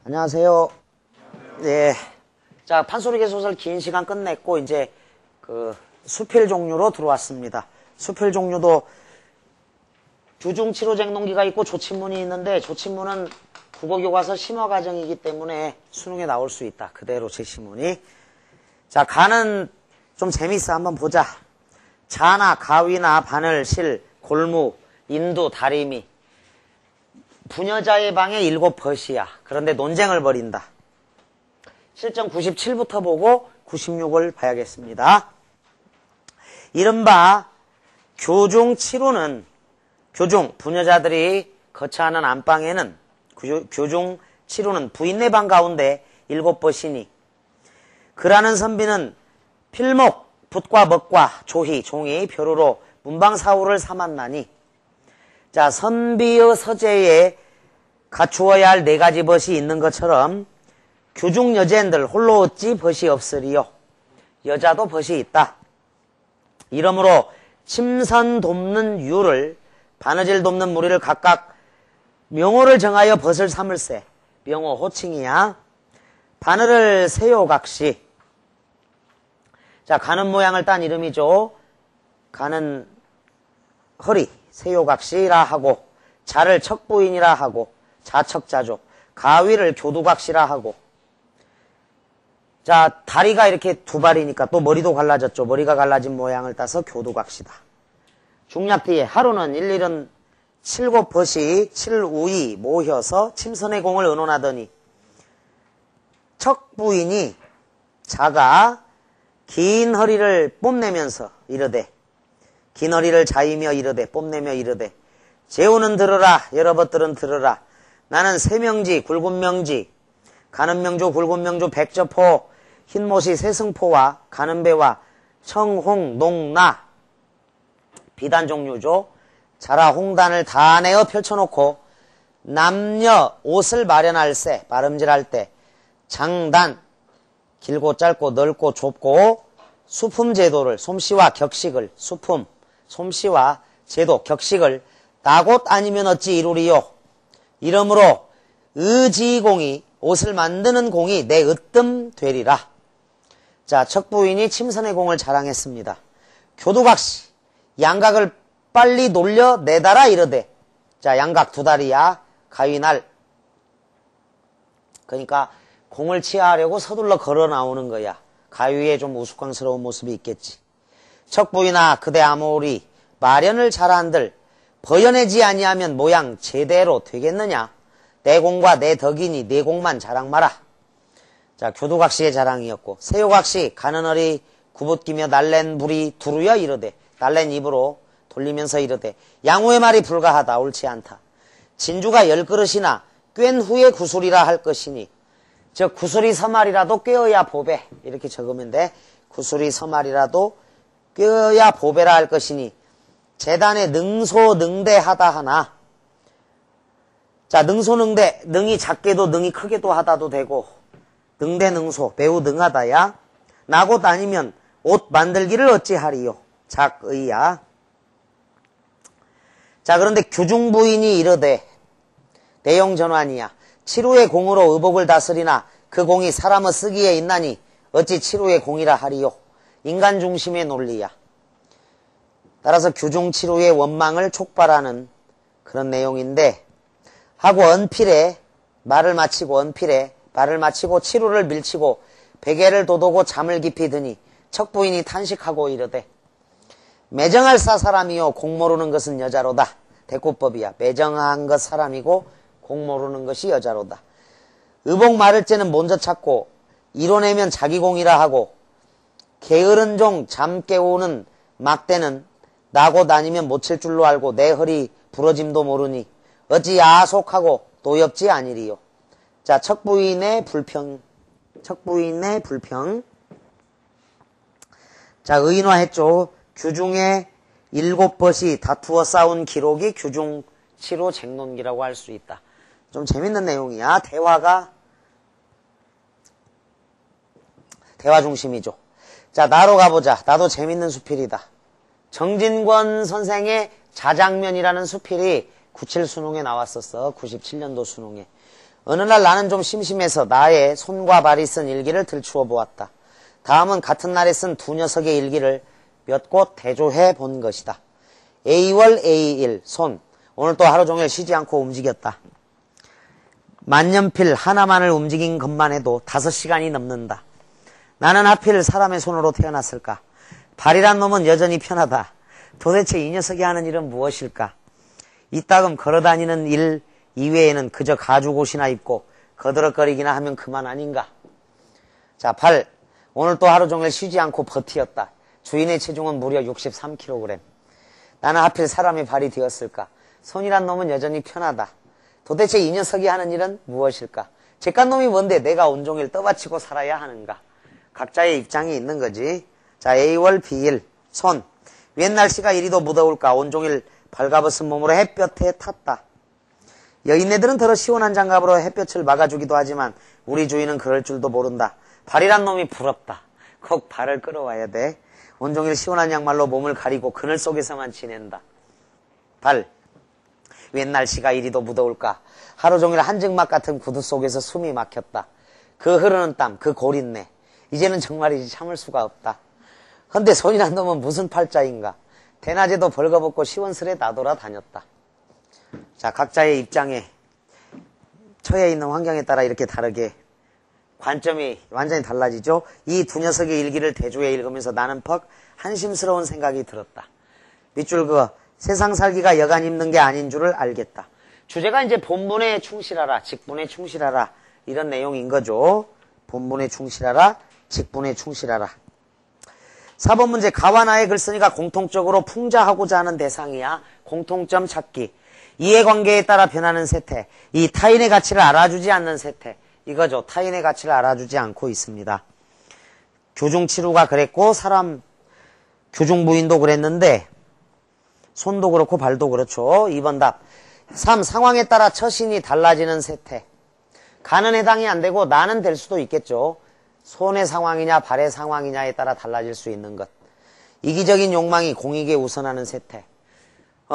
안녕하세요. 네. 자, 판소리 개소설 긴 시간 끝냈고, 이제, 수필 종류로 들어왔습니다. 수필 종류도 규중치로쟁농기가 있고 조친문이 있는데, 조친문은 국어교과서 심화과정이기 때문에 수능에 나올 수 있다. 그대로 제시문이. 자, 가는 좀 재밌어. 한번 보자. 자나, 가위나, 바늘, 실, 골무, 인두, 다리미. 부녀자의 방에 7벗이야. 그런데 논쟁을 벌인다. 실전 97부터 보고 96을 봐야겠습니다. 이른바 교중치로는 부녀자들이 거처하는 안방에는 교중치로는 부인네 방 가운데 7벗이니 그라는 선비는 필목, 붓과 먹과 조희, 종이, 벼루로 문방사우를 삼았나니 자, 선비의 서재에 갖추어야 할 4가지 벗이 있는 것처럼 교중 여제인들 홀로 어찌 벗이 없으리요. 여자도 벗이 있다. 이러므로 침선 돕는 유를 바느질 돕는 무리를 각각 명호를 정하여 벗을 삼을세. 명호 호칭이야. 바늘을 세요각시. 자, 가는 모양을 딴 이름이죠. 가는 허리 세요각시라 하고 자를 척부인이라 하고 자척자조. 가위를 교두각시라 하고 자, 다리가 이렇게 2발이니까 또 머리도 갈라졌죠. 머리가 갈라진 모양을 따서 교두각시다. 중략 뒤에 하루는 일일은 7벗이 7우이 모여서 침선의 공을 의논하더니 척부인이 자가 긴 허리를 뽐내면서 이르되 긴 허리를 자이며 이르되 뽐내며 이르되 재우는 들으라 여러 벗들은 들으라 나는 세명지 굵은 명지 가는 명조 굵은 명조 백저포 흰모시 세승포와 가는 배와 청홍 농나 비단 종류죠. 자라 홍단을 다 내어 펼쳐놓고 남녀 옷을 마련할세 마름질할 때 장단 길고 짧고 넓고 좁고 수품 제도를 솜씨와 격식을 수품 솜씨와 제도 격식을 나곳 아니면 어찌 이루리요. 이러므로 의지공이 옷을 만드는 공이 내 으뜸 되리라. 자, 척부인이 침선의 공을 자랑했습니다. 교두각시 양각을 빨리 놀려 내달아 이르되 자, 양각 2다리야 가위날 그러니까 공을 치하하려고 서둘러 걸어 나오는 거야. 가위에 좀 우스꽝스러운 모습이 있겠지. 척부인아 그대 아무리 마련을 잘한들 버여내지 아니하면 모양 제대로 되겠느냐. 내 공과 내 덕이니 내 공만 자랑 마라. 자, 교두각시의 자랑이었고 세요각시 가는 허리 구붓기며 날랜 불이 두루여 이르되 날랜 입으로 돌리면서 이르되 양호의 말이 불가하다 옳지 않다. 진주가 10그릇이나 꿰ν 후에 구술이라 할 것이니 즉 구술이 서말이라도 꿰어야 보배 이렇게 적으면 돼. 구술이 서말이라도 꿰어야 보배라 할 것이니 재단에 능소능대하다 하나 자, 능소능대 능이 작게도 능이 크게도 하다도 되고 능대능소 매우 능하다야 나곳 아니면 옷 만들기를 어찌하리요. 작의야. 자, 그런데 규중부인이 이르되 내용 전환이야. 치루의 공으로 의복을 다스리나 그 공이 사람의 쓰기에 있나니 어찌 치루의 공이라 하리요. 인간 중심의 논리야. 따라서 규중치루의 원망을 촉발하는 그런 내용인데 하고 언필에 말을 마치고 치루를 밀치고 베개를 돋우고 잠을 깊이 드니 척부인이 탄식하고 이르되 매정할 사람이요 공 모르는 것은 여자로다. 대꾸법이야. 매정한 것 사람이고 공 모르는 것이 여자로다. 의복 마를 때는 먼저 찾고 이뤄내면 자기 공이라 하고 게으른 종 잠 깨우는 막대는 나고 다니면 못 칠 줄로 알고 내 허리 부러짐도 모르니 어찌 야속하고 노엽지 아니리요. 자, 척부인의 불평. 자, 의인화했죠. 규중의 7벗이 다투어 싸운 기록이 규중치로 쟁논기라고 할 수 있다. 좀 재밌는 내용이야. 대화 중심이죠. 자, 나로 가보자. 나도 재밌는 수필이다. 정진권 선생의 자장면이라는 수필이 97 수능에 나왔었어. 97년도 수능에. 어느 날 나는 좀 심심해서 나의 손과 발이 쓴 일기를 들추어 보았다. 다음은 같은 날에 쓴 두 녀석의 일기를 몇 곳 대조해 본 것이다. A월 A1 손. 오늘 또 하루 종일 쉬지 않고 움직였다. 만년필 하나만을 움직인 것만 해도 5시간이 넘는다. 나는 하필 사람의 손으로 태어났을까? 발이란 놈은 여전히 편하다. 도대체 이 녀석이 하는 일은 무엇일까? 이따금 걸어다니는 일 이외에는 그저 가죽옷이나 입고 거드럭거리기나 하면 그만 아닌가? 자, 발. 오늘 또 하루 종일 쉬지 않고 버티었다. 주인의 체중은 무려 63kg. 나는 하필 사람의 발이 되었을까? 손이란 놈은 여전히 편하다. 도대체 이 녀석이 하는 일은 무엇일까? 잿간놈이 뭔데 내가 온종일 떠받치고 살아야 하는가? 각자의 입장이 있는 거지. 자, A월 B1 손. 웬 날씨가 이리도 무더울까? 온종일 발가벗은 몸으로 햇볕에 탔다. 여인네들은 더러 시원한 장갑으로 햇볕을 막아주기도 하지만 우리 주인은 그럴 줄도 모른다. 발이란 놈이 부럽다. 꼭 발을 끌어와야 돼. 온종일 시원한 양말로 몸을 가리고 그늘 속에서만 지낸다. 발. 웬 날씨가 이리도 무더울까? 하루 종일 한증막 같은 구두 속에서 숨이 막혔다. 그 흐르는 땀, 그 고린내. 이제는 정말이지 참을 수가 없다. 헌데 손이란 놈은 무슨 팔자인가? 대낮에도 벌거벗고 시원스레 나돌아다녔다. 자, 각자의 입장에 처해 있는 환경에 따라 이렇게 다르게 관점이 완전히 달라지죠. 이 두 녀석의 일기를 대조해 읽으면서 나는 퍽 한심스러운 생각이 들었다. 밑줄 그어 세상 살기가 여간 힘든 게 아닌 줄을 알겠다. 주제가 이제 본분에 충실하라, 직분에 충실하라 이런 내용인 거죠. 본분에 충실하라, 직분에 충실하라. 4번 문제. 가와 나의 글쓴이가 공통적으로 풍자하고자 하는 대상이야. 공통점 찾기. 이해관계에 따라 변하는 세태. 이 타인의 가치를 알아주지 않는 세태. 이거죠. 타인의 가치를 알아주지 않고 있습니다. 교중치루가 그랬고 사람 교중부인도 그랬는데 손도 그렇고 발도 그렇죠. 2번 답. 3. 상황에 따라 처신이 달라지는 세태. 가는 해당이 안 되고 나는 될 수도 있겠죠. 손의 상황이냐 발의 상황이냐에 따라 달라질 수 있는 것. 이기적인 욕망이 공익에 우선하는 세태.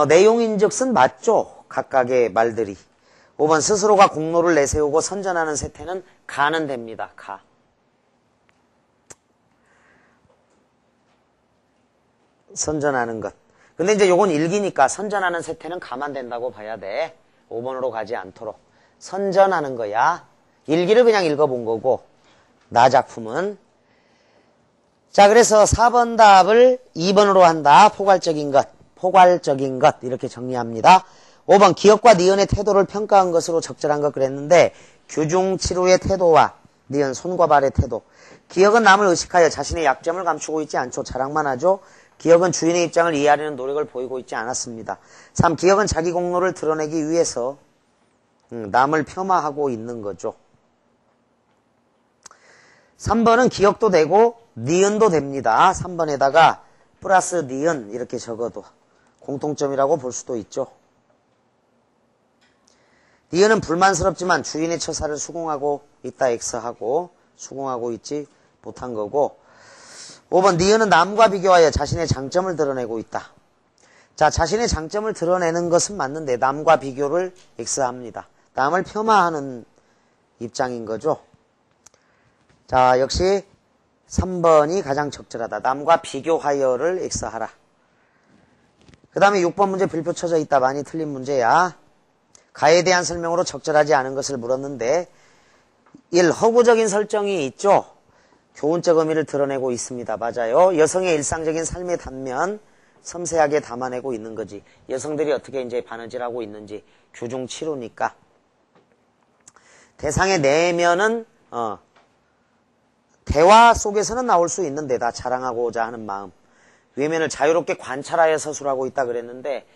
내용인즉슨 맞죠. 각각의 말들이. 5번 스스로가 공로를 내세우고 선전하는 세태는 가는 됩니다. 가. 선전하는 것. 근데 이제 요건 일기니까 선전하는 세태는 가만 된다고 봐야 돼. 5번으로 가지 않도록. 선전하는 거야. 일기를 그냥 읽어본 거고 나 작품은. 자, 그래서 4번 답을 2번으로 한다. 포괄적인 것. 포괄적인 것 이렇게 정리합니다. 5번 기억과 니은의 태도를 평가한 것으로 적절한 것 그랬는데 교중치루의 태도와 니은 손과 발의 태도. 기억은 남을 의식하여 자신의 약점을 감추고 있지 않죠. 자랑만 하죠. 기억은 주인의 입장을 이해하려는 노력을 보이고 있지 않았습니다. 3. 기억은 자기 공로를 드러내기 위해서 남을 폄하하고 있는 거죠. 3번은 기억도 되고 니은도 됩니다. 3번에다가 플러스 니은 이렇게 적어도 공통점이라고 볼 수도 있죠. 니은은 불만스럽지만 주인의 처사를 수긍하고 있다 X하고 수긍하고 있지 못한 거고. 5번 니은은 남과 비교하여 자신의 장점을 드러내고 있다. 자, 자신의 장점을 드러내는 것은 맞는데 남과 비교를 X합니다. 남을 폄하하는 입장인 거죠. 자, 역시 3번이 가장 적절하다. 남과 비교하여를 X하라. 그 다음에 6번 문제 빌표 쳐져 있다. 많이 틀린 문제야. 가에 대한 설명으로 적절하지 않은 것을 물었는데 1. 허구적인 설정이 있죠. 교훈적 의미를 드러내고 있습니다. 맞아요. 여성의 일상적인 삶의 단면 섬세하게 담아내고 있는 거지. 여성들이 어떻게 이제 바느질하고 있는지 교중치루니까. 대상의 내면은 대화 속에서는 나올 수 있는 데다 자랑하고자 하는 마음. 외면을 자유롭게 관찰하여 서술하고 있다 그랬는데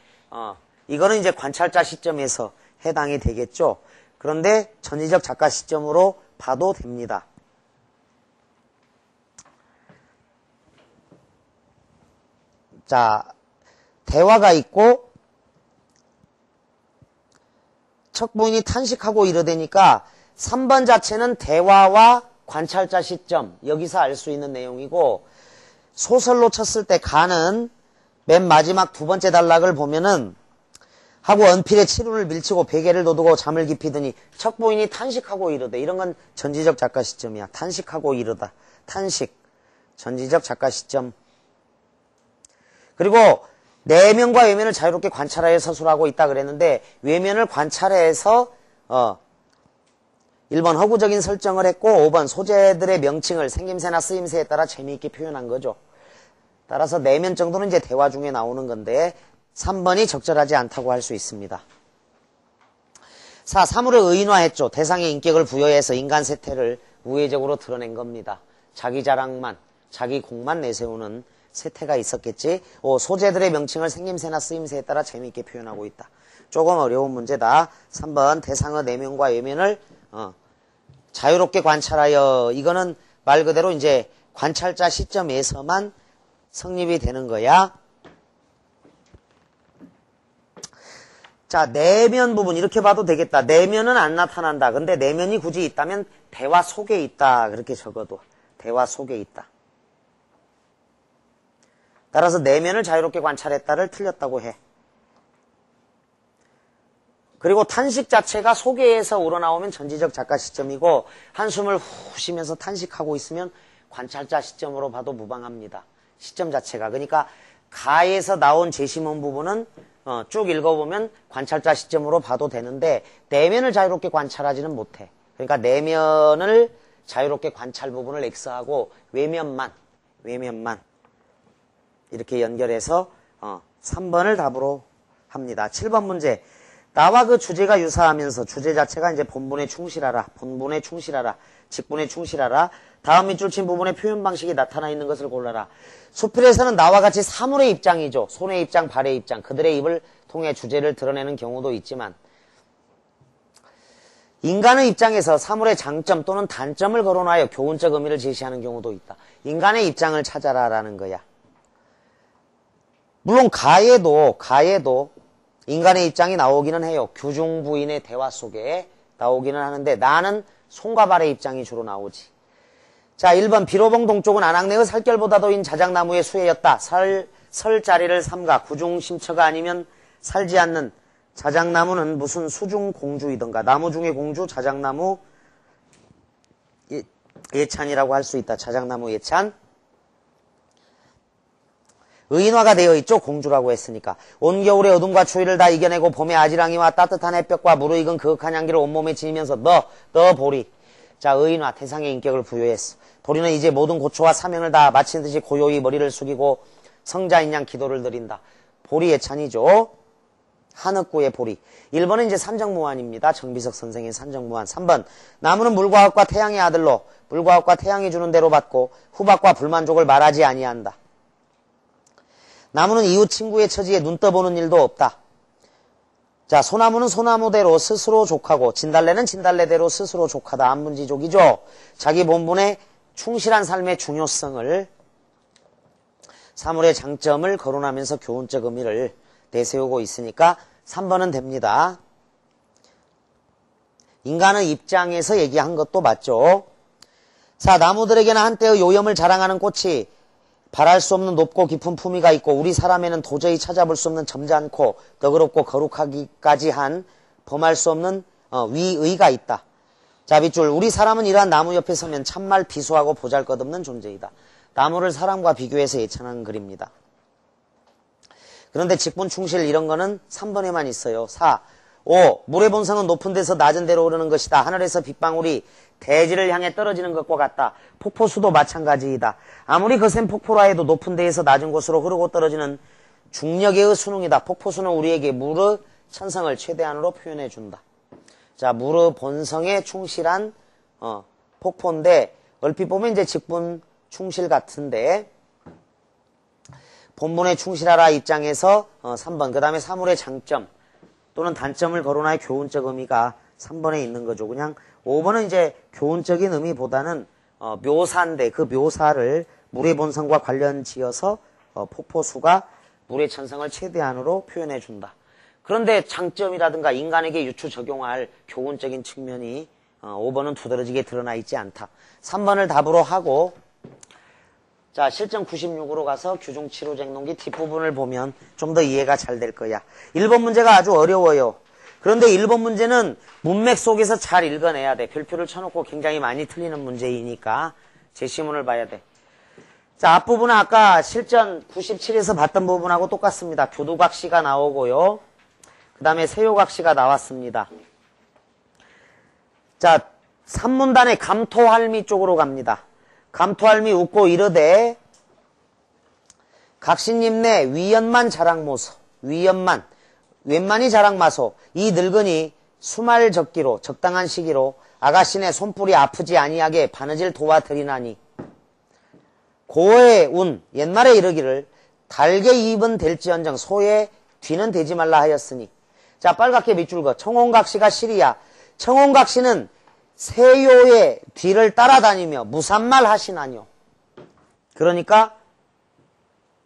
이거는 이제 관찰자 시점에서 해당이 되겠죠. 그런데 전위적 작가 시점으로 봐도 됩니다. 자, 대화가 있고 척부인이 탄식하고 이러되니까 3번 자체는 대화와 관찰자 시점 여기서 알 수 있는 내용이고 소설로 쳤을 때 가는 맨 마지막 두 번째 단락을 보면은 하고 언필에 치루를 밀치고 베개를 도두고 잠을 깊이 드니 척부인이 탄식하고 이르되. 이런 건 전지적 작가 시점이야. 탄식하고 이르다. 탄식. 전지적 작가 시점. 그리고 내면과 외면을 자유롭게 관찰하여 서술하고 있다 그랬는데 외면을 관찰해서 1번 허구적인 설정을 했고 5번 소재들의 명칭을 생김새나 쓰임새에 따라 재미있게 표현한 거죠. 따라서 내면 정도는 이제 대화 중에 나오는 건데 3번이 적절하지 않다고 할 수 있습니다. 4. 사물을 의인화했죠. 대상의 인격을 부여해서 인간 세태를 우회적으로 드러낸 겁니다. 자기 자랑만, 자기 공만 내세우는 세태가 있었겠지. 5. 소재들의 명칭을 생김새나 쓰임새에 따라 재미있게 표현하고 있다. 조금 어려운 문제다. 3번 대상의 내면과 외면을 자유롭게 관찰하여. 이거는 말 그대로 이제 관찰자 시점에서만 성립이 되는 거야. 자, 내면 부분 이렇게 봐도 되겠다. 내면은 안 나타난다. 근데 내면이 굳이 있다면 대화 속에 있다. 그렇게 적어도 대화 속에 있다. 따라서 내면을 자유롭게 관찰했다를 틀렸다고 해. 그리고 탄식 자체가 속에서 우러나오면 전지적 작가 시점이고 한숨을 후 쉬면서 탄식하고 있으면 관찰자 시점으로 봐도 무방합니다. 시점 자체가. 그러니까 가에서 나온 제시문 부분은 쭉 읽어보면 관찰자 시점으로 봐도 되는데 내면을 자유롭게 관찰하지는 못해. 그러니까 내면을 자유롭게 관찰 부분을 X하고 외면만 이렇게 연결해서 3번을 답으로 합니다. 7번 문제. 나와 그 주제가 유사하면서 주제 자체가 이제 본분에 충실하라, 직분에 충실하라. 다음 밑줄 친 부분의 표현 방식이 나타나 있는 것을 골라라. 수필에서는 나와 같이 사물의 입장이죠. 손의 입장, 발의 입장, 그들의 입을 통해 주제를 드러내는 경우도 있지만 인간의 입장에서 사물의 장점 또는 단점을 거론하여 교훈적 의미를 제시하는 경우도 있다. 인간의 입장을 찾아라라는 거야. 물론 가에도 인간의 입장이 나오기는 해요. 규중부인의 대화 속에 나오기는 하는데 나는 손과 발의 입장이 주로 나오지. 자, 1번 비로봉 동쪽은 안악내의 살결보다도 인 자작나무의 수혜였다. 설 자리를 삼가 구중심처가 아니면 살지 않는 자작나무는 무슨 수중 공주이던가. 나무 중의 공주 자작나무 예찬이라고 할 수 있다. 자작나무 예찬. 의인화가 되어 있죠. 공주라고 했으니까. 온 겨울의 어둠과 추위를 다 이겨내고 봄의 아지랑이와 따뜻한 햇볕과 무르익은 그윽한 향기를 온몸에 지니면서 너 보리. 자, 의인화 대상의 인격을 부여했어. 보리는 이제 모든 고초와 사명을 다 마친 듯이 고요히 머리를 숙이고 성자인 양 기도를 드린다. 보리 예찬이죠. 한흑구의 보리. 1번은 이제 산정무한입니다. 정비석 선생의 산정무한. 3번 나무는 물과 흙과 태양의 아들로 물과 흙과 태양이 주는 대로 받고 후박과 불만족을 말하지 아니한다. 나무는 이웃 친구의 처지에 눈 떠보는 일도 없다. 자, 소나무는 소나무대로 스스로 족하고 진달래는 진달래대로 스스로 족하다. 안문지족이죠. 자기 본분에 충실한 삶의 중요성을 사물의 장점을 거론하면서 교훈적 의미를 내세우고 있으니까 3번은 됩니다. 인간의 입장에서 얘기한 것도 맞죠. 자, 나무들에게는 한때의 요염을 자랑하는 꽃이 바랄 수 없는 높고 깊은 품위가 있고 우리 사람에는 도저히 찾아볼 수 없는 점잖고 너그럽고 거룩하기까지 한 범할 수 없는 위의가 있다. 자, 밑줄. 우리 사람은 이러한 나무 옆에 서면 참말 비수하고 보잘것없는 존재이다. 나무를 사람과 비교해서 예찬한 글입니다. 그런데 직분 충실 이런 거는 3번에만 있어요. 4. 5. 물의 본성은 높은 데서 낮은 데로 흐르는 것이다. 하늘에서 빗방울이 대지를 향해 떨어지는 것과 같다. 폭포수도 마찬가지이다. 아무리 거센 폭포라 해도 높은 데에서 낮은 곳으로 흐르고 떨어지는 중력의 순응이다. 폭포수는 우리에게 물의 천성을 최대한으로 표현해준다. 자, 물의 본성에 충실한 폭포인데 얼핏 보면 이제 직분 충실 같은데 본분에 충실하라 입장에서 3번. 그 다음에 사물의 장점 또는 단점을 거론하여 교훈적 의미가 3번에 있는 거죠. 그냥 5번은 이제 교훈적인 의미보다는 묘사인데 그 묘사를 물의 본성과 관련 지어서 폭포수가 물의 천성을 최대한으로 표현해 준다. 그런데 장점이라든가 인간에게 유추 적용할 교훈적인 측면이 5번은 두드러지게 드러나 있지 않다. 3번을 답으로 하고 자, 실전 96으로 가서 규중 치료쟁농기 뒷부분을 보면 좀 더 이해가 잘 될 거야. 1번 문제가 아주 어려워요. 그런데 1번 문제는 문맥 속에서 잘 읽어내야 돼. 별표를 쳐놓고 굉장히 많이 틀리는 문제이니까 제시문을 봐야 돼. 자, 앞부분은 아까 실전 97에서 봤던 부분하고 똑같습니다. 교두각시가 나오고요. 그 다음에 세요각시가 나왔습니다. 자, 3문단의 감토할미 쪽으로 갑니다. 감토할미 웃고 이르되 각신님네 위연만 자랑모소 위연만 웬만히 자랑마소 이 늙은이 수말 적기로 적당한 시기로 아가씨네 손뿔이 아프지 아니하게 바느질 도와드리나니 고의 운 옛말에 이르기를 달게 입은 될지언정 소의 뒤는 되지 말라 하였으니 자 빨갛게 밑줄 그어 청혼각시가 실이야. 청혼각시는 세요의 뒤를 따라다니며 무산말 하시나뇨. 그러니까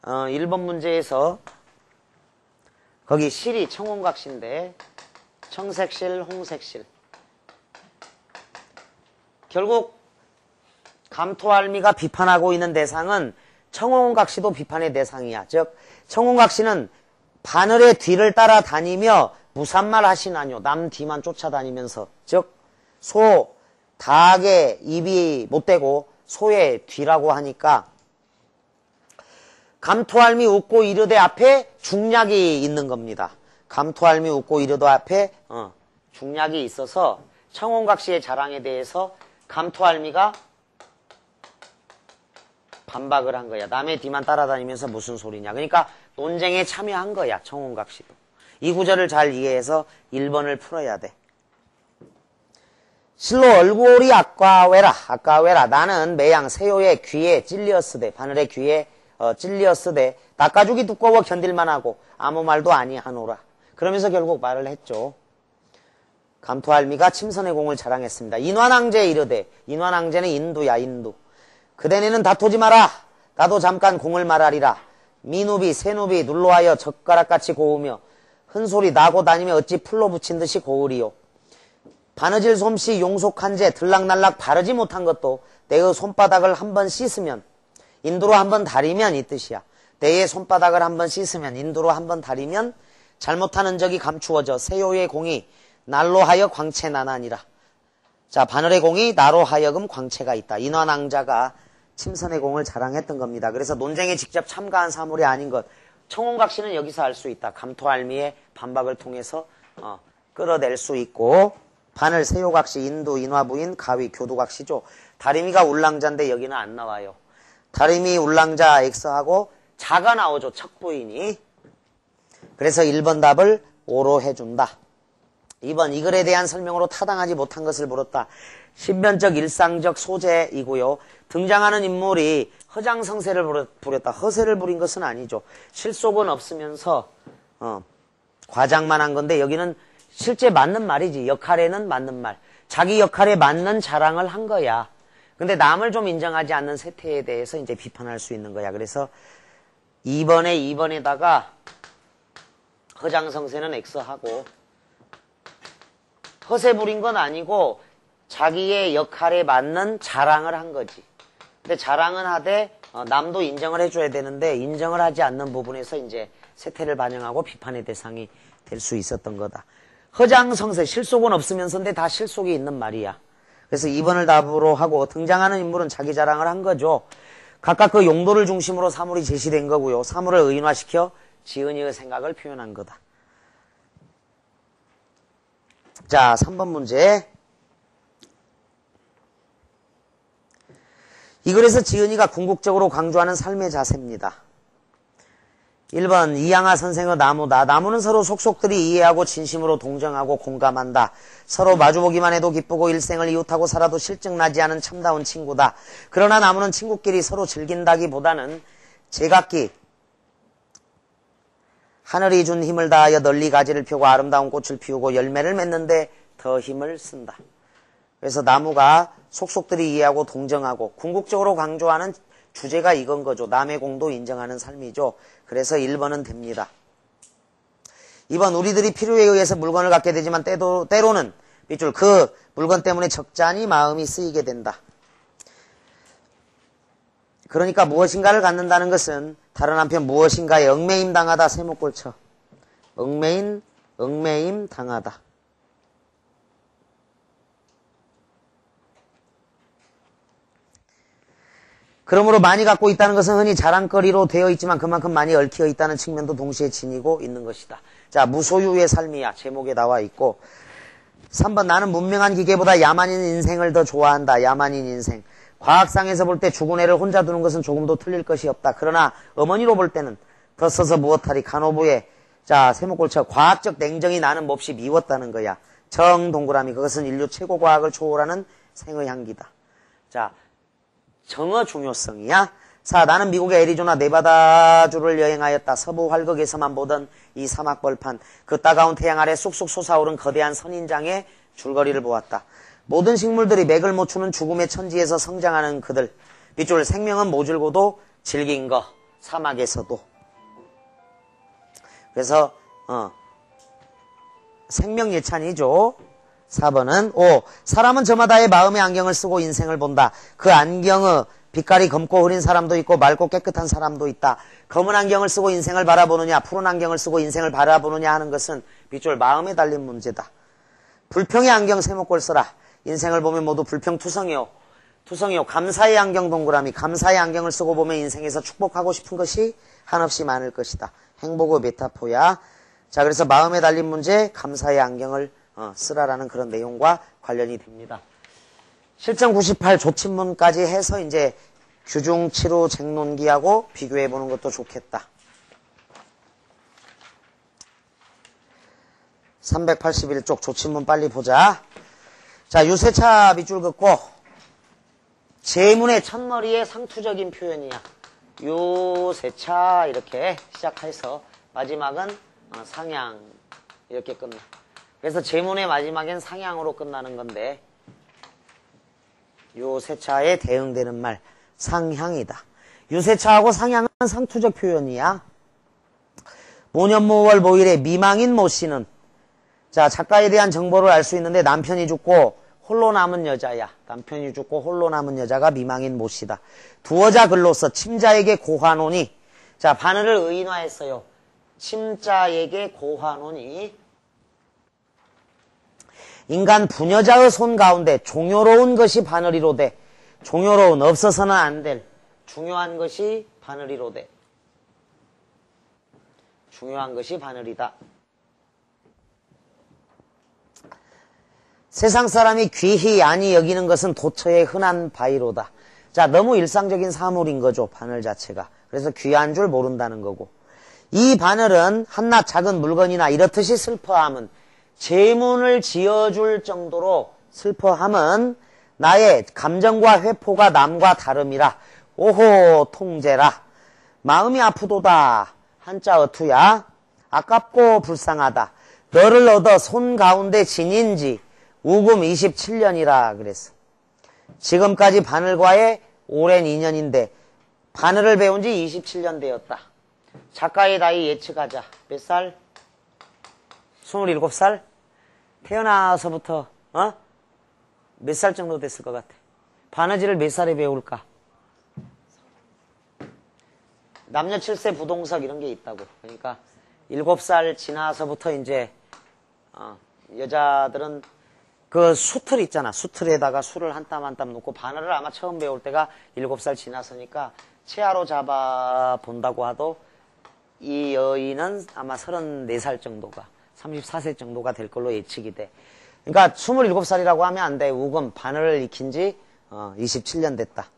1번 문제에서 거기 실이 청혼각시인데 청색실, 홍색실 결국 감토할미가 비판하고 있는 대상은 청혼각시도 비판의 대상이야. 즉 청혼각시는 바늘의 뒤를 따라다니며 무산말 하시나뇨. 남 뒤만 쫓아다니면서 즉 소, 닭의 입이 못되고 소의 뒤라고 하니까 감토할미 웃고 이르되 앞에 중략이 있는 겁니다. 감토할미 웃고 이르되 앞에 중략이 있어서 청혼각시의 자랑에 대해서 감토할미가 반박을 한 거야. 남의 뒤만 따라다니면서 무슨 소리냐. 그러니까 논쟁에 참여한 거야. 청혼각시도. 이 구절을 잘 이해해서 1번을 풀어야 돼. 실로 얼굴이 아까웨라 나는 매양 세요의 귀에 찔리었으되 바늘의 귀에 찔리었으되 닦아주기 두꺼워 견딜만하고 아무 말도 아니하노라. 그러면서 결국 말을 했죠. 감토할미가 침선의 공을 자랑했습니다. 인환왕제 이르되 인환왕제는 인두야 인두. 그대네는 다투지 마라. 나도 잠깐 공을 말하리라. 미누비 새누비 눌러하여 젓가락같이 고우며 흔소리 나고 다니며 어찌 풀로 붙인 듯이 고으리요. 바느질 솜씨 용속한 제 들락날락 바르지 못한 것도 내의 손바닥을 한번 씻으면 인두로 한번 다리면 이 뜻이야. 내의 손바닥을 한번 씻으면 인두로 한번 다리면 잘못한 흔적이 감추어져 세요의 공이 날로 하여 광채 나나니라. 자, 바늘의 공이 나로 하여금 광채가 있다. 인환왕자가 침선의 공을 자랑했던 겁니다. 그래서 논쟁에 직접 참가한 사물이 아닌 것. 청혼각시는 여기서 알 수 있다. 감토할미의 반박을 통해서 끌어낼 수 있고 바늘 세요각시 인두 인화부인 가위 교두각시죠. 다리미가 울랑자인데 여기는 안 나와요. 다리미 울랑자 X하고 자가 나오죠. 척부인이. 그래서 1번 답을 O로 해준다. 2번 이 글에 대한 설명으로 타당하지 못한 것을 물었다. 신변적 일상적 소재이고요. 등장하는 인물이 허장성세를 부렸다. 허세를 부린 것은 아니죠. 실속은 없으면서 과장만 한 건데 여기는 실제 맞는 말이지. 역할에는 맞는 말. 자기 역할에 맞는 자랑을 한 거야. 근데 남을 좀 인정하지 않는 세태에 대해서 이제 비판할 수 있는 거야. 그래서 2번에다가 허장성세는 X하고 허세 부린 건 아니고 자기의 역할에 맞는 자랑을 한 거지. 근데 자랑은 하되 남도 인정을 해줘야 되는데 인정을 하지 않는 부분에서 이제 세태를 반영하고 비판의 대상이 될 수 있었던 거다. 허장성세, 실속은 없으면서인데 다 실속이 있는 말이야. 그래서 2번을 답으로 하고 등장하는 인물은 자기 자랑을 한 거죠. 각각 그 용도를 중심으로 사물이 제시된 거고요. 사물을 의인화시켜 지은이의 생각을 표현한 거다. 자, 3번 문제. 이 글에서 지은이가 궁극적으로 강조하는 삶의 자세입니다. 1번 이양하 선생의 나무다. 나무는 서로 속속들이 이해하고 진심으로 동정하고 공감한다. 서로 마주보기만 해도 기쁘고 일생을 이웃하고 살아도 실증나지 않은 참다운 친구다. 그러나 나무는 친구끼리 서로 즐긴다기보다는 제각기 하늘이 준 힘을 다하여 널리 가지를 펴고 아름다운 꽃을 피우고 열매를 맺는데 더 힘을 쓴다. 그래서 나무가 속속들이 이해하고 동정하고 궁극적으로 강조하는 주제가 이건 거죠. 남의 공도 인정하는 삶이죠. 그래서 1번은 됩니다. 2번 우리들이 필요에 의해서 물건을 갖게 되지만 때로는 밑줄 그 물건 때문에 적잖이 마음이 쓰이게 된다. 그러니까 무엇인가를 갖는다는 것은 다른 한편 무엇인가에 얽매임 당하다 세목골쳐. 얽매임 당하다. 그러므로 많이 갖고 있다는 것은 흔히 자랑거리로 되어 있지만 그만큼 많이 얽혀 있다는 측면도 동시에 지니고 있는 것이다. 자, 무소유의 삶이야. 제목에 나와 있고 3번 나는 문명한 기계보다 야만인 인생을 더 좋아한다. 야만인 인생. 과학상에서 볼 때 죽은 애를 혼자 두는 것은 조금도 틀릴 것이 없다. 그러나 어머니로 볼 때는 더 써서 무엇하리 간호부에 자 세목골쳐 과학적 냉정이 나는 몹시 미웠다는 거야. 정 동그라미 그것은 인류 최고 과학을 초월하는 생의 향기다. 자 정어 중요성이야. 4. 나는 미국의 애리조나 네바다주를 여행하였다. 서부 활극에서만 보던 이 사막벌판 그 따가운 태양 아래 쑥쑥 솟아오른 거대한 선인장의 줄거리를 보았다. 모든 식물들이 맥을 못 추는 죽음의 천지에서 성장하는 그들. 밑줄 생명은 모질고도 질긴 거. 사막에서도. 그래서 생명 예찬이죠. 4번은 5. 사람은 저마다의 마음의 안경을 쓰고 인생을 본다. 그 안경의 빛깔이 검고 흐린 사람도 있고 맑고 깨끗한 사람도 있다. 검은 안경을 쓰고 인생을 바라보느냐 푸른 안경을 쓰고 인생을 바라보느냐 하는 것은 밑줄 마음에 달린 문제다. 불평의 안경 세목골 써라. 인생을 보면 모두 불평투성이요. 투성이요. 감사의 안경 동그라미. 감사의 안경을 쓰고 보면 인생에서 축복하고 싶은 것이 한없이 많을 것이다. 행복의 메타포야. 자, 그래서 마음에 달린 문제 감사의 안경을 쓰라라는 그런 내용과 관련이 됩니다. 실전 98 조친문까지 해서 이제 규중치루 쟁론기하고 비교해 보는 것도 좋겠다. 381쪽 조친문 빨리 보자. 자, 유세차 밑줄 긋고 제문의 첫머리의 상투적인 표현이야. 유세차 이렇게 시작해서 마지막은 상향 이렇게 끝나. 그래서 제문의 마지막엔 상향으로 끝나는 건데 유세차에 대응되는 말 상향이다. 유세차하고 상향은 상투적 표현이야. 모년모월 모일의 미망인 모씨는 자 작가에 대한 정보를 알 수 있는데 남편이 죽고 홀로 남은 여자야. 남편이 죽고 홀로 남은 여자가 미망인 모씨다. 두어자 글로서 침자에게 고하노니 자 바늘을 의인화했어요. 침자에게 고하노니 인간 부녀자의 손 가운데 종요로운 것이 바늘이로되 종요로운 없어서는 안 될 중요한 것이 바늘이로되 중요한 것이 바늘이다. 세상 사람이 귀히 안히 여기는 것은 도처의 흔한 바위로다. 자, 너무 일상적인 사물인 거죠. 바늘 자체가. 그래서 귀한 줄 모른다는 거고. 이 바늘은 한낱 작은 물건이나 이렇듯이 슬퍼함은 제문을 지어줄 정도로 슬퍼함은 나의 감정과 회포가 남과 다름이라. 오호 통제라. 마음이 아프도다. 한자 어투야. 아깝고 불쌍하다. 너를 얻어 손 가운데 지닌지 우금 27년이라 그랬어. 지금까지 바늘과의 오랜 인연인데 바늘을 배운 지 27년 되었다. 작가의 나이 예측하자. 몇 살? 27살? 태어나서부터 몇 살 정도 됐을 것 같아? 바느질을 몇 살에 배울까? 남녀 7세 부동석 이런 게 있다고. 그러니까 7살 지나서부터 이제 여자들은 그 수틀 있잖아. 수틀에다가 술을 한 땀 한 땀 놓고 바늘을 아마 처음 배울 때가 7살 지나서니까 체하로 잡아 본다고 하도 이 여인은 아마 34살 정도가 34세 정도가 될 걸로 예측이 돼. 그러니까 27살이라고 하면 안 돼. 우금 바늘을 익힌 지 27년 됐다.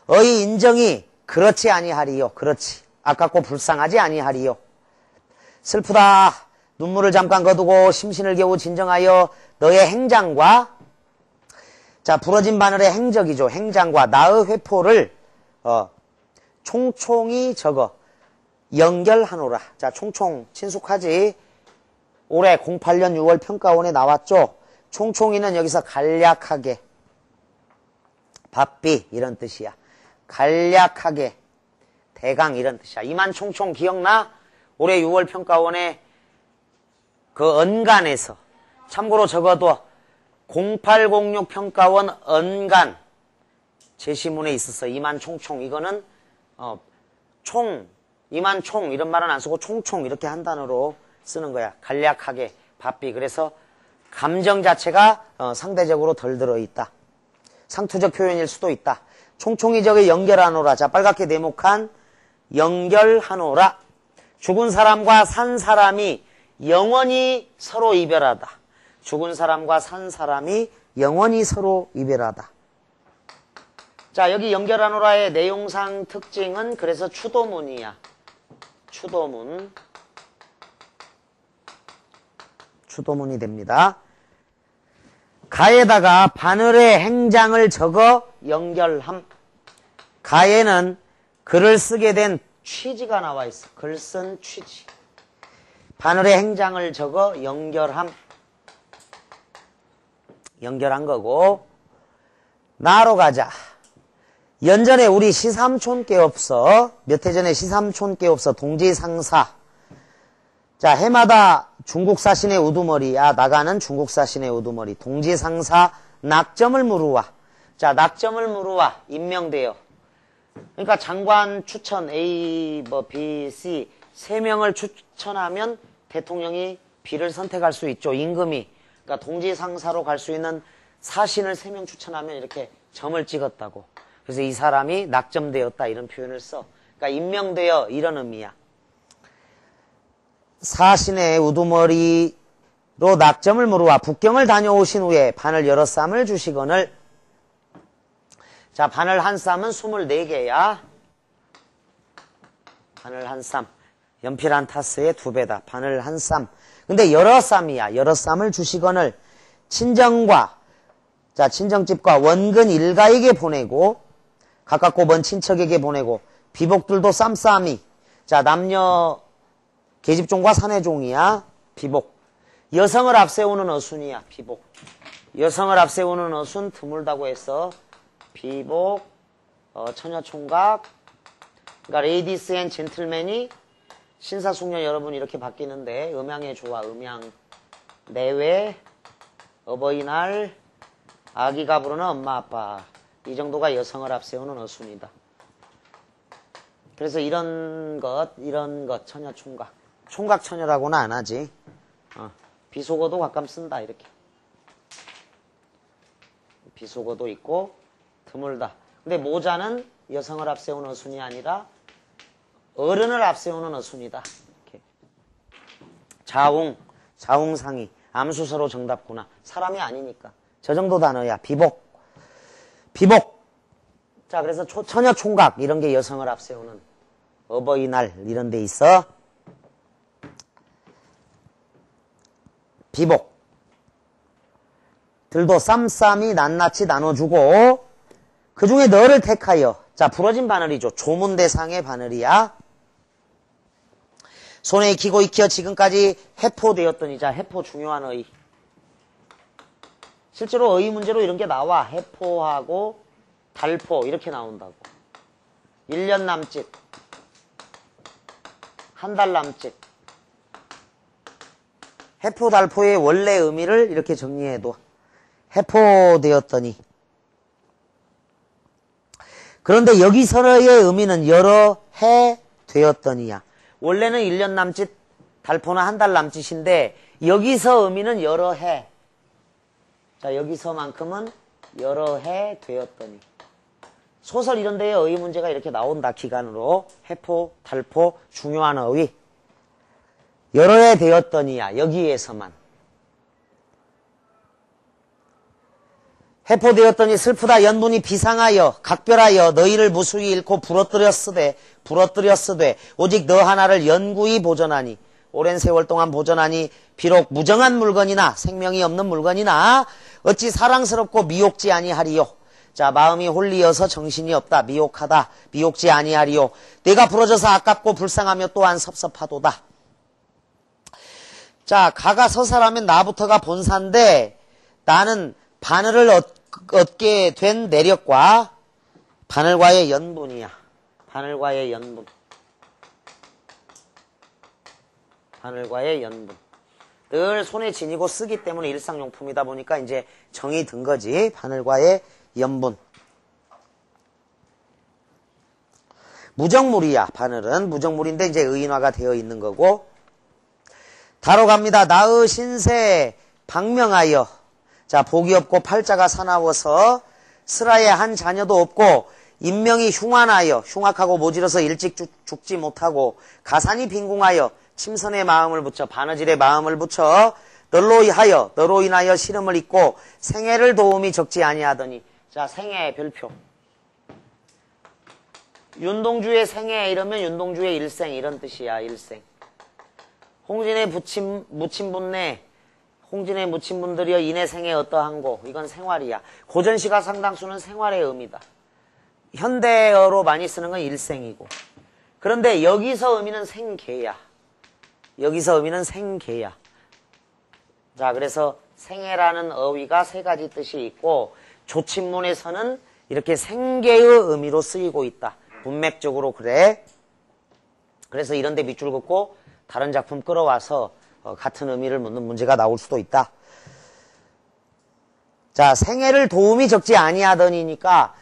어이 인정이 그렇지 아니하리요. 그렇지. 아깝고 불쌍하지 아니하리요. 슬프다. 눈물을 잠깐 거두고 심신을 겨우 진정하여 너의 행장과 자 부러진 바늘의 행적이죠. 행장과 나의 회포를 총총히 적어 연결하노라. 자 총총 친숙하지. 올해 08년 6월 평가원에 나왔죠. 총총이는 여기서 간략하게 바삐 이런 뜻이야. 간략하게 대강 이런 뜻이야. 이만 총총 기억나? 올해 6월 평가원에 그 언간에서 참고로 적어도 0806 평가원 언간 제시문에 있었어. 이만총총. 이거는 총, 이만총 이런 말은 안 쓰고 총총 이렇게 한 단어로 쓰는 거야. 간략하게 바삐. 그래서 감정 자체가 상대적으로 덜 들어있다. 상투적 표현일 수도 있다. 총총이 저게 연결하노라. 자, 빨갛게 네모칸 연결하노라. 죽은 사람과 산 사람이 영원히 서로 이별하다. 죽은 사람과 산 사람이 영원히 서로 이별하다. 자, 여기 연결하노라의 내용상 특징은 그래서 추도문이야. 추도문. 추도문이 됩니다. 가에다가 바늘의 행장을 적어 연결함. 가에는 글을 쓰게 된 취지가 나와 있어. 글 쓴 취지. 바늘의 행장을 적어 연결함. 연결한 거고. 나로 가자. 연전에 우리 시삼촌께 없어. 몇 해 전에 시삼촌께 없어. 동지상사. 자, 해마다 중국사신의 우두머리야. 나가는 중국사신의 우두머리. 동지상사 낙점을 물으와. 자, 낙점을 물으와. 임명되어. 그러니까 장관 추천 A, B, C 3명을 추천하면 대통령이 B를 선택할 수 있죠. 임금이. 그러니까 동지상사로 갈 수 있는 사신을 3명 추천하면 이렇게 점을 찍었다고. 그래서 이 사람이 낙점되었다 이런 표현을 써. 그러니까 임명되어 이런 의미야. 사신의 우두머리로 낙점을 물으와 북경을 다녀오신 후에 바늘 여러 쌈을 주시거늘. 자, 바늘 한 쌈은 24개야. 바늘 한 쌈. 연필 한 타스의 2배다. 바늘 한 쌈. 근데 여러 쌈이야. 여러 쌈을 주시거늘. 친정과, 자, 친정집과 원근 일가에게 보내고, 가깝고 먼 친척에게 보내고, 비복들도 쌈쌈이. 자, 남녀 계집종과 사내종이야. 비복. 여성을 앞세우는 어순이야. 비복. 여성을 앞세우는 어순 드물다고 해서 비복, 처녀총각. 그러니까 레이디스 앤 젠틀맨이 신사숙녀 여러분 이렇게 바뀌는데 음양의 조화, 음양, 내외, 어버이날, 아기가 부르는 엄마 아빠. 이 정도가 여성을 앞세우는 어순이다. 그래서 이런 것, 처녀총각. 총각 처녀라고는 안 하지. 비속어도 가끔 쓴다, 이렇게. 비속어도 있고, 드물다. 근데 모자는 여성을 앞세우는 어순이 아니라 어른을 앞세우는 어순이다. 이렇게. 자웅상이. 암수서로 정답구나. 사람이 아니니까. 저 정도 단어야. 비복. 자, 그래서 처녀총각 이런 게 여성을 앞세우는 어버이날 이런 데 있어. 비복. 들도 쌈쌈이 낱낱이 나눠주고 그 중에 너를 택하여. 자, 부러진 바늘이죠. 조문대상의 바늘이야. 손에 익히고 익혀 지금까지 해포되었더니. 자, 해포 중요한 어휘. 실제로 어휘 문제로 이런 게 나와. 해포하고 달포 이렇게 나온다고. 1년 남짓, 한 달 남짓. 해포 달포의 원래 의미를 이렇게 정리해도 해포되었더니. 그런데 여기서의 의미는 여러 해 되었더니야. 원래는 1년 남짓, 달포는 한 달 남짓인데 여기서 의미는 여러 해. 자, 여기서만큼은 여러 해 되었더니. 소설 이런 데에 어휘 문제가 이렇게 나온다. 기간으로. 해포, 달포, 중요한 어휘. 여러 해 되었더니야. 여기에서만. 해포되었더니 슬프다. 연분이 비상하여 각별하여 너희를 무수히 잃고 부러뜨렸으되 오직 너 하나를 연구히 보전하니. 오랜 세월 동안 보전하니 비록 무정한 물건이나 생명이 없는 물건이나 어찌 사랑스럽고 미혹지 아니하리요. 자, 마음이 홀리어서 정신이 없다. 미혹하다. 미혹지 아니하리요. 내가 부러져서 아깝고 불쌍하며 또한 섭섭하도다. 자, 가가 서사라면 나부터가 본사인데 나는 바늘을 얻게 된 내력과 바늘과의 연분이야. 바늘과의 연분. 바늘과의 연분. 늘 손에 지니고 쓰기 때문에 일상용품이다 보니까 이제 정이 든 거지. 바늘과의 연분. 무정물이야. 바늘은 무정물인데 이제 의인화가 되어 있는 거고. 다로 갑니다. 나의 신세 방명하여. 자, 복이 없고 팔자가 사나워서 슬하에 한 자녀도 없고 인명이 흉환하여 흉악하고 모질어서 일찍 죽지 못하고 가산이 빈궁하여 침선의 마음을 붙여 바느질의 마음을 붙여 너로 인하여 시름을 입고 생애를 도움이 적지 아니하더니. 자, 생애 별표. 윤동주의 생애 이러면 윤동주의 일생 이런 뜻이야. 일생. 홍진의 무친분네 홍진의 무친분들이여 인의 생애 어떠한고. 이건 생활이야. 고전시가 상당수는 생활의 의미다. 현대어로 많이 쓰는 건 일생이고. 그런데 여기서 의미는 생계야. 여기서 의미는 생계야. 자, 그래서 생애라는 어휘가 세 가지 뜻이 있고 조친문에서는 이렇게 생계의 의미로 쓰이고 있다. 문맥적으로 그래. 그래서 이런데 밑줄 긋고 다른 작품 끌어와서 같은 의미를 묻는 문제가 나올 수도 있다. 자, 생애를 도움이 적지 아니하더니니까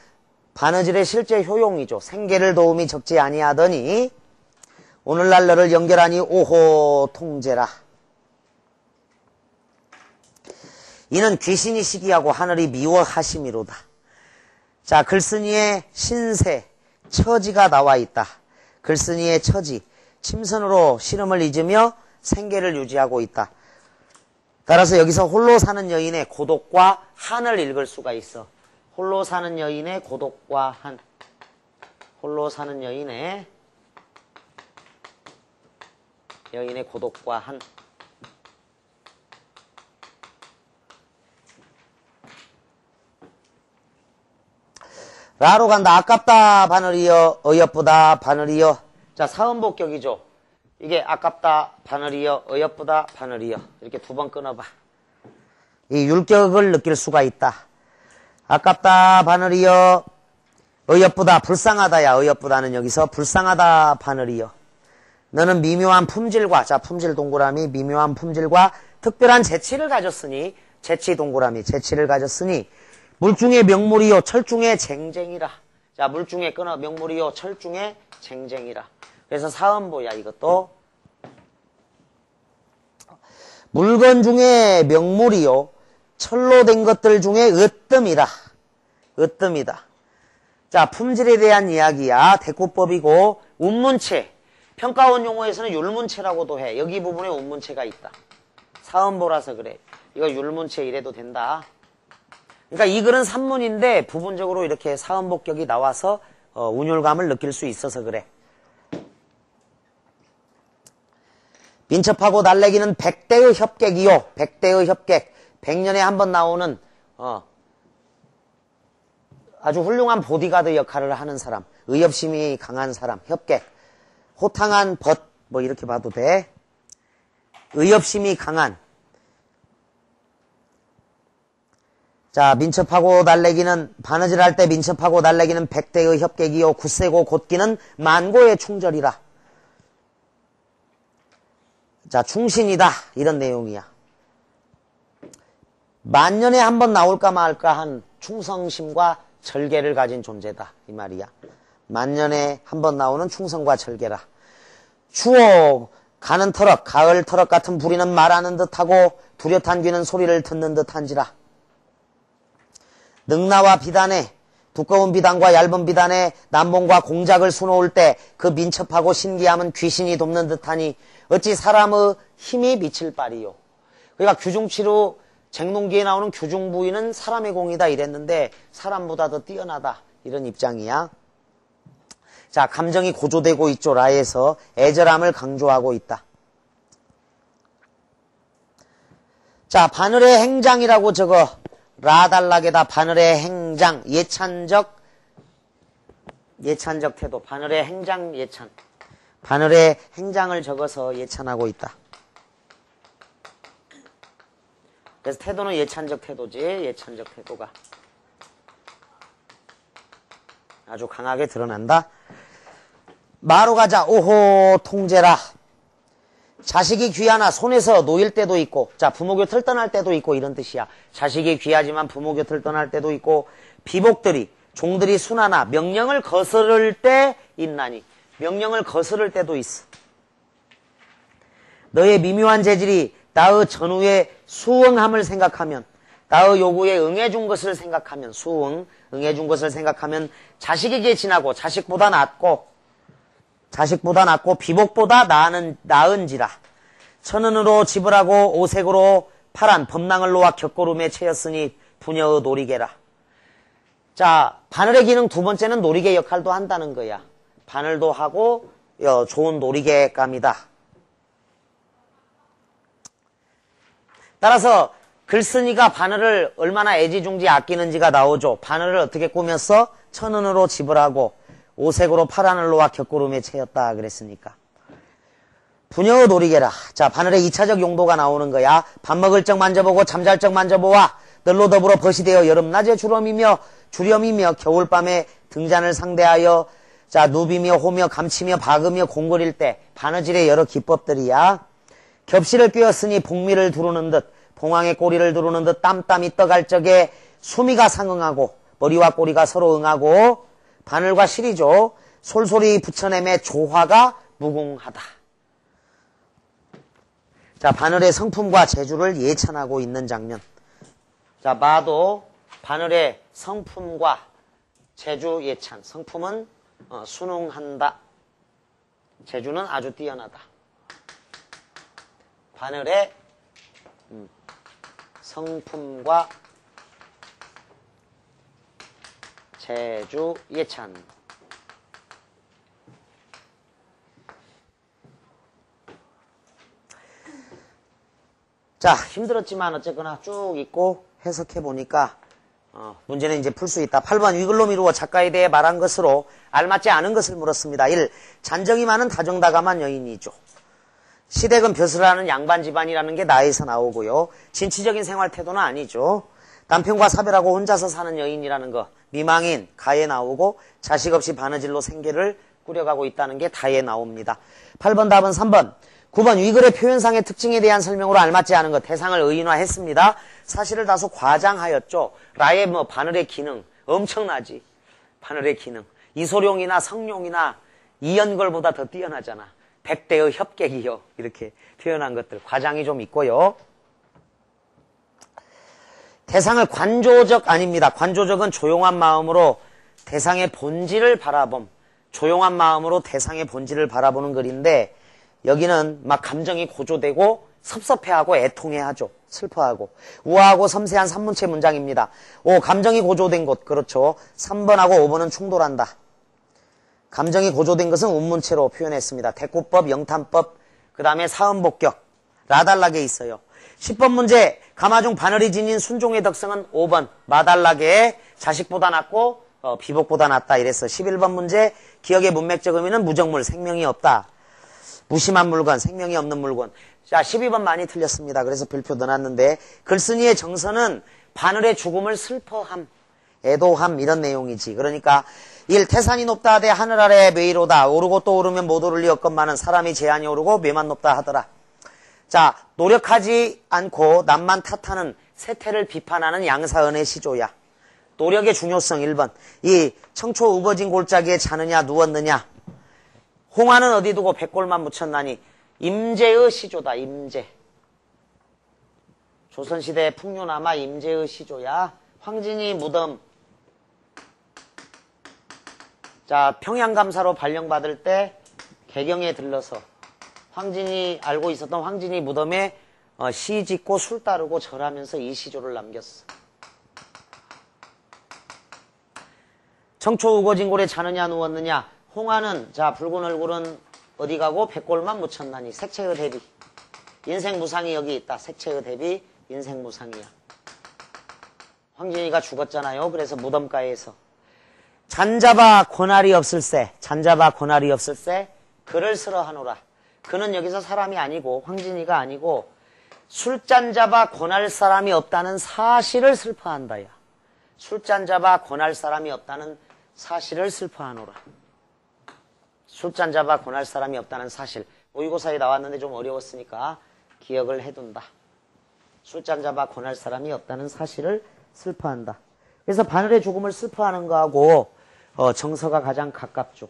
바느질의 실제 효용이죠. 생계를 도움이 적지 아니하더니 오늘날 너를 연결하니 오호 통제라. 이는 귀신이 시기하고 하늘이 미워하심이로다. 자, 글쓴이의 신세, 처지가 나와 있다. 글쓴이의 처지, 침선으로 시름을 잊으며 생계를 유지하고 있다. 따라서 여기서 홀로 사는 여인의 고독과 한을 읽을 수가 있어. 홀로 사는 여인의 고독과 한. 홀로 사는 여인의 고독과 한. 라로 간다. 아깝다 바늘이여 어여쁘다 바늘이여. 자, 사음복격이죠. 이게 아깝다 바늘이여 어여쁘다 바늘이여. 이렇게 두 번 끊어봐. 이 율격을 느낄 수가 있다. 아깝다 바늘이여 어여쁘다 불쌍하다야. 어여쁘다는 여기서 불쌍하다 바늘이여. 너는 미묘한 품질과, 자, 품질 동그라미, 미묘한 품질과 특별한 재치를 가졌으니, 재치 동그라미, 재치를 가졌으니 물중의 명물이요 철중의 쟁쟁이라. 자, 물중에 끊어. 명물이요 철중의 쟁쟁이라. 그래서 사음보야. 이것도 물건 중에 명물이요 철로 된 것들 중에 으뜸이라. 으뜸이다. 자, 품질에 대한 이야기야. 대꾸법이고 운문체. 평가원 용어에서는 율문체라고도 해. 여기 부분에 운문체가 있다. 사음보라서 그래. 이거 율문체 이래도 된다. 그러니까 이 글은 산문인데 부분적으로 이렇게 사음복격이 나와서 운율감을 느낄 수 있어서 그래. 민첩하고 달래기는 백대의 협객이요. 백대의 협객. 100년에 한 번 나오는 아주 훌륭한 보디가드 역할을 하는 사람. 의협심이 강한 사람. 협객. 호탕한 벗. 뭐 이렇게 봐도 돼. 의협심이 강한. 자, 민첩하고 달래기는 바느질할 때 민첩하고 달래기는 백대의 협객이요 굳세고 곧기는 만고의 충절이라. 자, 충신이다 이런 내용이야. 만년에 한 번 나올까 말까 한 충성심과 절개를 가진 존재다 이 말이야. 만년에 한 번 나오는 충성과 절개라. 추워 가는 터럭 가을 터럭 같은 부리는 말하는 듯하고 두렷한 귀는 소리를 듣는 듯한지라. 능나와 비단에 두꺼운 비단과 얇은 비단에 남봉과 공작을 수놓을 때 그 민첩하고 신기함은 귀신이 돕는 듯하니 어찌 사람의 힘이 미칠 바리요. 그러니까 규중치로 쟁농기에 나오는 규중부위는 사람의 공이다 이랬는데 사람보다 더 뛰어나다 이런 입장이야. 자, 감정이 고조되고 있죠. 라에서 애절함을 강조하고 있다. 자, 바늘의 행장이라고 적어. 라달락에다 바늘의 행장, 예찬적 태도, 바늘의 행장 예찬. 바늘의 행장을 적어서 예찬하고 있다. 그래서 태도는 예찬적 태도지, 예찬적 태도가. 아주 강하게 드러난다. 마로 가자, 오호, 통제라. 자식이 귀하나 손에서 놓일 때도 있고, 자, 부모 곁을 떠날 때도 있고 이런 뜻이야. 자식이 귀하지만 부모 곁을 떠날 때도 있고, 비복들이 종들이 순하나 명령을 거스를 때 있나니. 명령을 거스를 때도 있어. 너의 미묘한 재질이 나의 전후의 수응함을 생각하면, 나의 요구에 응해준 것을 생각하면, 응해준 것을 생각하면 자식에게 지나고 자식보다 낫고 비복보다 나은지라. 천은으로 지불하고 오색으로 파란 범랑을 놓아 격고름에 채였으니 부녀의 놀이개라. 자, 바늘의 기능 두 번째는 놀이개 역할도 한다는 거야. 바늘도 하고 좋은 놀이개감이다. 따라서 글쓴이가 바늘을 얼마나 애지중지 아끼는지가 나오죠. 바늘을 어떻게 꾸몄어? 천은으로 지불하고 오색으로 파란을 놓아 격고름에 채였다 그랬으니까. 부녀의 놀이개라. 자, 바늘의 2차적 용도가 나오는 거야. 밥 먹을 적 만져보고 잠잘 적 만져보아 널로 더불어 벗이 되어 여름낮에 주렴이며 겨울밤에 등잔을 상대하여 자, 누비며 호며 감치며 박으며 공거릴 때 바느질의 여러 기법들이야. 겹실을 꿰었으니 복미를 두르는 듯 봉황의 꼬리를 두르는 듯 땀땀이 떠갈 적에 수미가 상응하고 머리와 꼬리가 서로 응하고 바늘과 실이죠. 솔솔이 붙여내매 조화가 무궁하다. 자, 바늘의 성품과 재주를 예찬하고 있는 장면. 자, 마도 바늘의 성품과 재주 예찬. 성품은 순응한다. 재주는 아주 뛰어나다. 바늘의 성품과 재주 예찬. 자, 힘들었지만 어쨌거나 쭉 읽고 해석해 보니까 문제는 이제 풀 수 있다. 8번 위글로 미루어 작가에 대해 말한 것으로 알맞지 않은 것을 물었습니다. 1. 잔정이 많은 다정다감한 여인이죠. 시댁은 벼슬하는 양반 집안이라는 게 나에서 나오고요. 진취적인 생활 태도는 아니죠. 남편과 사별하고 혼자서 사는 여인이라는 거 미망인 가에 나오고 자식 없이 바느질로 생계를 꾸려가고 있다는 게 다에 나옵니다. 8번 답은 3번. 9번 위글의 표현상의 특징에 대한 설명으로 알맞지 않은 것 대상을 의인화했습니다. 사실을 다소 과장하였죠. 라의 바늘의 기능 엄청나지. 바늘의 기능 이소룡이나 성룡이나 이연걸보다 더 뛰어나잖아. 백대의 협객이요. 이렇게 표현한 것들 과장이 좀 있고요. 대상을 관조적 아닙니다. 관조적은 조용한 마음으로 대상의 본질을 바라봄. 조용한 마음으로 대상의 본질을 바라보는 글인데 여기는 막 감정이 고조되고 섭섭해하고 애통해하죠. 슬퍼하고. 우아하고 섬세한 산문체 문장입니다. 5. 감정이 고조된 곳. 그렇죠. 3번하고 5번은 충돌한다. 감정이 고조된 것은 운문체로 표현했습니다. 대꾸법, 영탄법, 그 다음에 사음복격, 라달락에 있어요. 10번 문제, 가마중 바늘이 지닌 순종의 덕성은 5번, 마달락에 자식보다 낫고 비복보다 낫다 이랬어. 11번 문제, 기억의 문맥적 의미는 무정물, 생명이 없다. 무심한 물건, 생명이 없는 물건. 자, 12번 많이 틀렸습니다. 그래서 별표 넣어놨는데 글쓴이의 정서는 바늘의 죽음을 슬퍼함, 애도함 이런 내용이지. 그러니까 1. 태산이 높다 하되 하늘 아래 매이로다. 오르고 또 오르면 못 오를 리 없건만은 사람이 제한이 오르고 매만 높다 하더라. 자, 노력하지 않고 남만 탓하는 세태를 비판하는 양사은의 시조야. 노력의 중요성 1번. 2. 청초 우거진 골짜기에 자느냐 누웠느냐. 홍화는 어디 두고 백골만 묻혔나니. 임제의 시조다. 임제. 조선시대 풍류남아 임제의 시조야. 황진이 무덤. 자, 평양감사로 발령받을 때 개경에 들러서 황진이 알고 있었던 황진이 무덤에 시 짓고 술 따르고 절하면서 이 시조를 남겼어. 청초 우거진골에 자느냐 누웠느냐. 홍화는 자 붉은 얼굴은 어디 가고 백골만 묻혔나니. 색채의 대비. 인생 무상이 여기 있다. 색채의 대비 인생 무상이야. 황진이가 죽었잖아요. 그래서 무덤가에서 잔잡아 권할이 없을세. 잔잡아 권할이 없을세. 그를 쓰러하노라. 그는 여기서 사람이 아니고 황진이가 아니고 술잔 잡아 권할 사람이 없다는 사실을 슬퍼한다야. 술잔 잡아 권할 사람이 없다는 사실을 슬퍼하노라. 술잔 잡아 권할 사람이 없다는 사실. 모의고사에 나왔는데 좀 어려웠으니까 기억을 해둔다. 술잔 잡아 권할 사람이 없다는 사실을 슬퍼한다. 그래서 바늘의 죽음을 슬퍼하는 거하고 정서가 가장 가깝죠.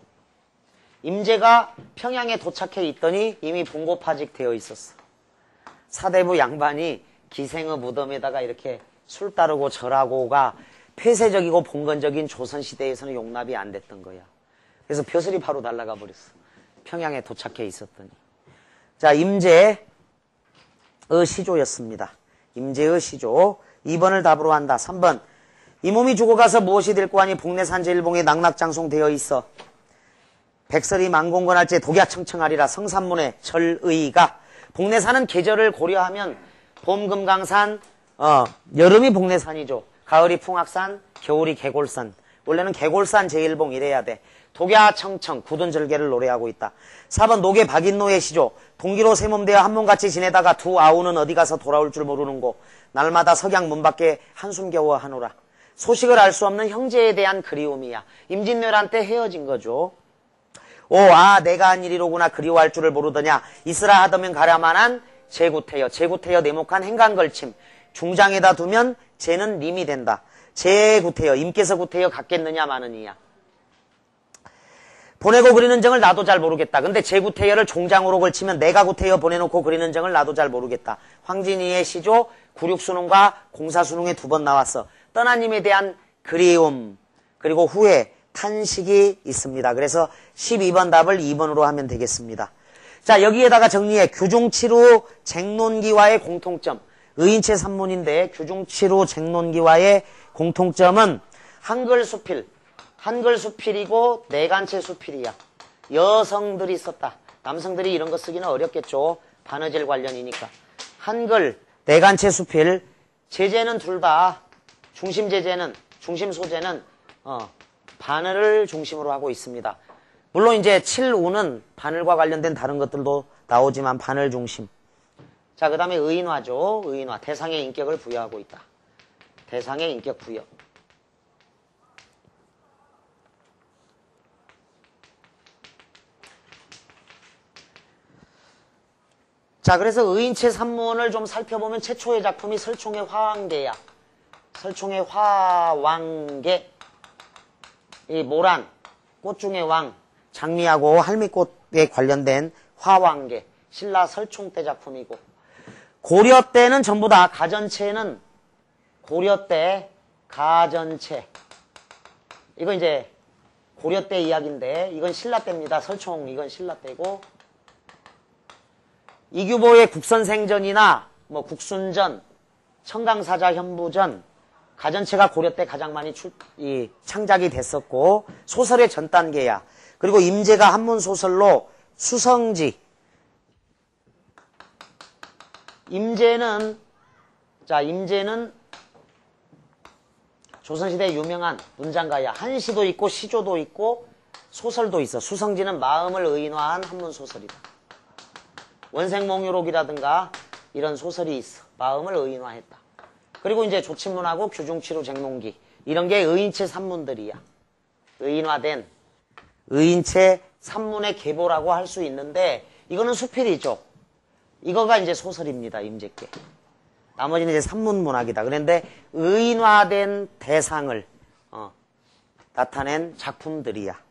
임재가 평양에 도착해 있더니 이미 봉고파직 되어 있었어. 사대부 양반이 기생의 무덤에다가 이렇게 술 따르고 절하고가 폐쇄적이고 봉건적인 조선시대에서는 용납이 안 됐던 거야. 그래서 벼슬이 바로 날아가 버렸어. 평양에 도착해 있었더니. 자, 임재의 시조였습니다. 임재의 시조. 2번을 답으로 한다. 3번. 이 몸이 죽어가서 무엇이 될 거하니 복내산 제일봉에 낙낙장송되어 있어. 백설이 만공건할제 독야청청하리라. 성산문의 절의가. 복내산은 계절을 고려하면 봄금강산, 여름이 복내산이죠. 가을이 풍악산, 겨울이 개골산. 원래는 개골산 제일봉 이래야 돼. 독야청청, 굳은 절개를 노래하고 있다. 4번 노계 박인노의 시조. 동기로 세몸되어 한몸같이 지내다가 두 아우는 어디 가서 돌아올 줄 모르는고 날마다 석양 문 밖에 한숨 겨워 하노라. 소식을 알 수 없는 형제에 대한 그리움이야. 임진왜란 때 헤어진 거죠. 내가 한 일이로구나 그리워할 줄을 모르더냐. 있으라 하더면 가라만한 제구태여. 제구태여 내목한 행간걸침. 중장에다 두면 제는 림이 된다. 제구태여. 임께서 구태여 갖겠느냐 마느니야. 보내고 그리는 정을 나도 잘 모르겠다. 근데 제구태여를 종장으로 걸치면 내가 구태여 보내놓고 그리는 정을 나도 잘 모르겠다. 황진이의 시조 구륙수능과 공사수능에 2번 나왔어. 떠나님에 대한 그리움 그리고 후회 탄식이 있습니다. 그래서 12번 답을 2번으로 하면 되겠습니다. 자, 여기에다가 정리해. 규중치루 쟁론기와의 공통점. 의인체 산문인데 규중치루 쟁론기와의 공통점은 한글 수필. 한글 수필이고 내간체 수필이야. 여성들이 썼다. 남성들이 이런 거 쓰기는 어렵겠죠. 바느질 관련이니까. 한글, 내간체 수필. 제재는 둘 다. 중심 제재는, 중심 소재는 바늘을 중심으로 하고 있습니다. 물론 이제 칠우는 바늘과 관련된 다른 것들도 나오지만 바늘 중심. 자, 그 다음에 의인화죠. 의인화. 대상의 인격을 부여하고 있다. 대상의 인격 부여. 자, 그래서 의인체 산문을 좀 살펴보면 최초의 작품이 설총의 화왕계야. 설총의 화왕계. 이 모란, 꽃 중의 왕, 장미하고 할미꽃에 관련된 화왕계. 신라 설총 때 작품이고. 고려 때는 전부 다 가전체는 고려 때 가전체. 이건 이제 고려 때 이야기인데 이건 신라 때입니다. 설총 이건 신라 때고. 이규보의 국선생전이나 뭐 국순전, 청강사자 현부전, 가전체가 고려 때 가장 많이 창작이 됐었고 소설의 전 단계야. 그리고 임재가 한문 소설로 수성지. 임재는 조선시대 유명한 문장가야. 한시도 있고 시조도 있고 소설도 있어. 수성지는 마음을 의인화한 한문 소설이다. 원생몽유록이라든가 이런 소설이 있어. 마음을 의인화했다. 그리고 이제 조친문하고 규중치루 쟁론기 이런 게 의인체 산문들이야. 의인화된 의인체 산문의 계보라고 할 수 있는데 이거는 수필이죠. 이거가 이제 소설입니다. 임재께. 나머지는 이제 산문문학이다. 그런데 의인화된 대상을 나타낸 작품들이야.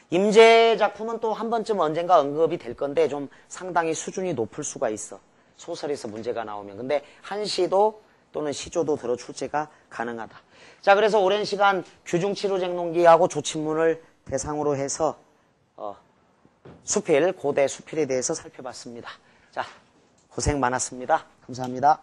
임재 작품은 또 한 번쯤 언젠가 언급이 될 건데 좀 상당히 수준이 높을 수가 있어. 소설에서 문제가 나오면. 근데 한시도 또는 시조도 들어 출제가 가능하다. 자, 그래서 오랜 시간 규중치루쟁론기하고 조친문을 대상으로 해서 수필, 고대 수필에 대해서 살펴봤습니다. 자, 고생 많았습니다. 감사합니다.